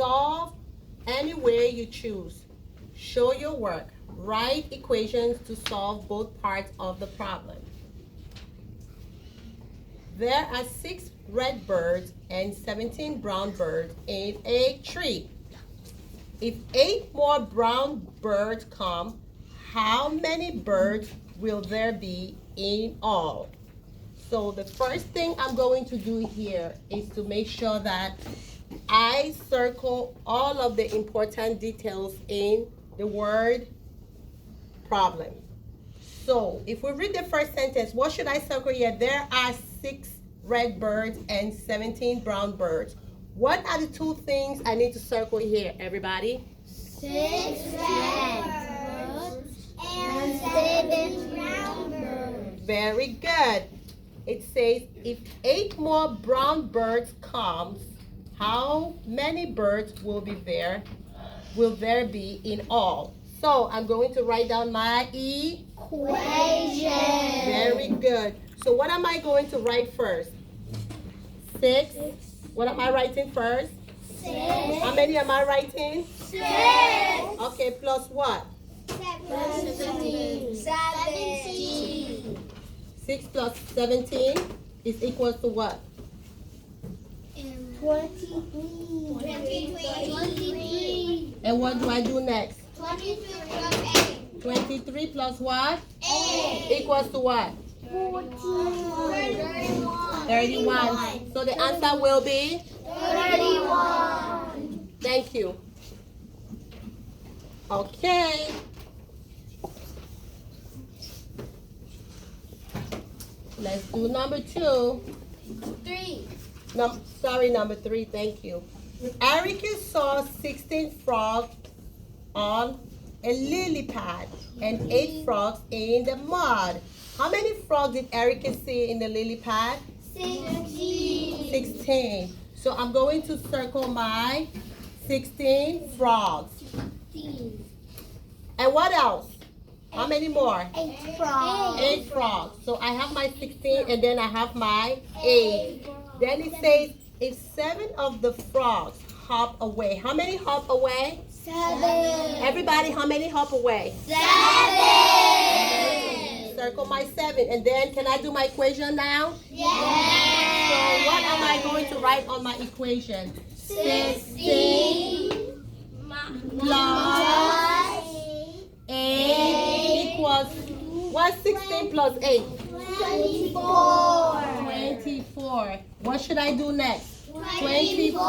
Solve any way you choose. Show your work. Write equations to solve both parts of the problem. There are 6 red birds and 17 brown birds in a tree. If 8 more brown birds come, how many birds will there be in all? So the first thing I'm going to do here is to make sure that I circle all of the important details in the word problem. So if we read the first sentence, what should I circle here? There are 6 red birds and 17 brown birds. What are the 2 things I need to circle here, everybody? 6 red birds and 7 brown birds. Very good. It says if 8 more brown birds comes, how many birds will there be in all? So I'm going to write down my Equation. Very good. So what am I going to write first? 6. What am I writing first? 6. How many am I writing? 6. Okay, plus what? 17. 6 plus 17 is equal to what? 23. And what do I do next? 23 plus 8. 23 plus what? 8. Equals to what? 31. 31. So the answer will be? 31. Thank you. Okay. Let's do number 2. 3. Number 3, thank you. Erica saw 16 frogs on a lily pad and 8 frogs in the mud. How many frogs did Erica see in the lily pad? 16. 16. So I'm going to circle my 16 frogs. 16. And what else? How many more? 8 frogs. 8 frogs. So I have my 16 and then I have my 8. Then it says if 7 of the frogs hop away. How many hop away? 7. Everybody, how many hop away? 7. Circle my 7. And then can I do my equation now? Yes. So what am I going to write on my equation? 16 plus 8 equals, what's 16 plus 8? 24. 24. What should I do next? 24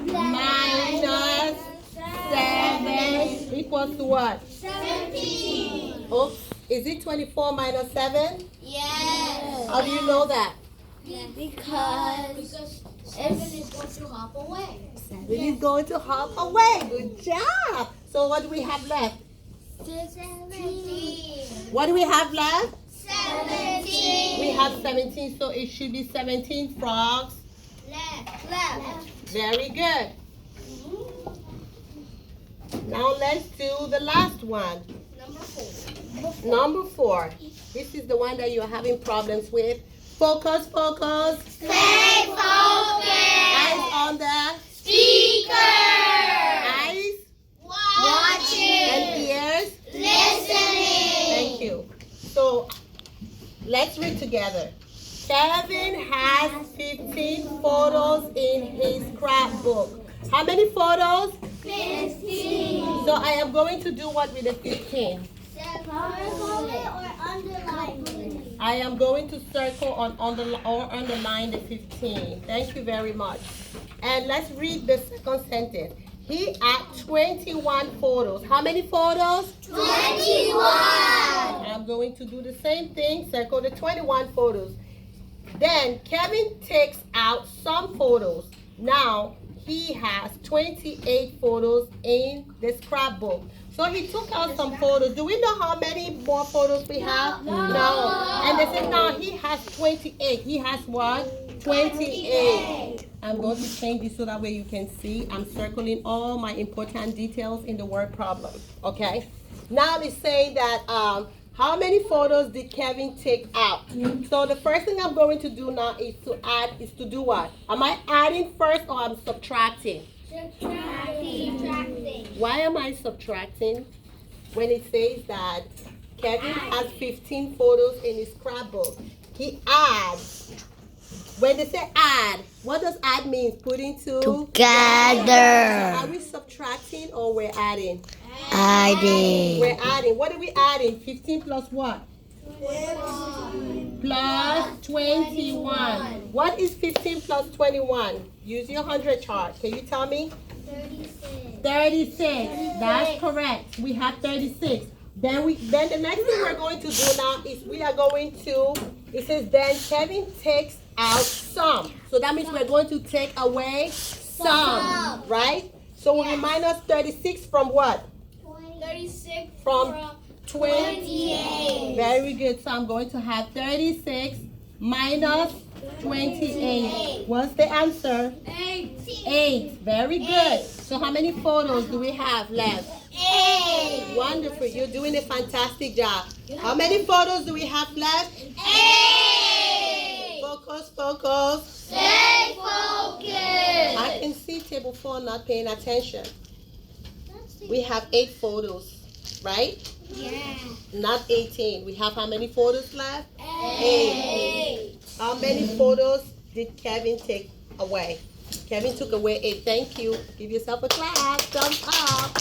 minus 7 equals to what? 17. Oops. Is it 24 minus 7? Yes. How do you know that? Because 7 is going to hop away. 7 is going to hop away. Good job. So what do we have left? 17. What do we have left? 17. We have 17, so it should be 17 frogs. Left. Very good. Now let's do the last one. Number 4. This is the one that you're having problems with. Focus, focus. Stay focused. Eyes on the Speaker. eyes Watching. and ears. Listening. Thank you. So let's read together. Kevin has 15 photos in his scrapbook. How many photos? 15. So I am going to do what with the 15? Circle it or underline it. I am going to circle or underline the 15. Thank you very much. And let's read the second sentence. He had 21 photos. How many photos? 21. I'm going to do the same thing. Circle the 21 photos. Then Kevin takes out some photos. Now he has 28 photos in the scrapbook. So he took out some photos. Do we know how many more photos we have? No. And they said now he has 28. He has what? 28. I'm going to change this so that way you can see. I'm circling all my important details in the word problem. Okay? Now it's saying that how many photos did Kevin take out? So the first thing I'm going to do now is to do what? Am I adding first or I'm subtracting? Subtracting. Why am I subtracting? When it says that Kevin has 15 photos in his scrapbook, he adds. When they say add, what does add mean? Putting Together. Are we subtracting or we're adding? Adding. We're adding. What are we adding? 15 plus what? Plus 21. What is 15 plus 21? Use your 100 chart. Can you tell me? 36. That's correct. We have 36. Then the next thing we're going to do now is we are going to, it says then Kevin takes out some. So that means we're going to take away some, right? So we minus 36 from what? 36 From 20. 28. Very good. So I'm going to have 36 minus 28. What's the answer? 8. Very good. So how many photos do we have left? 8. Wonderful. You're doing a fantastic job. How many photos do we have left? 8. Focus, focus. Stay focused. I can see table 4 not paying attention. We have 8 photos, right? Yeah. Not 18. We have how many photos left? 8. How many photos did Kevin take away? Kevin took away 8. Thank you. Give yourself a clap. Thumbs up.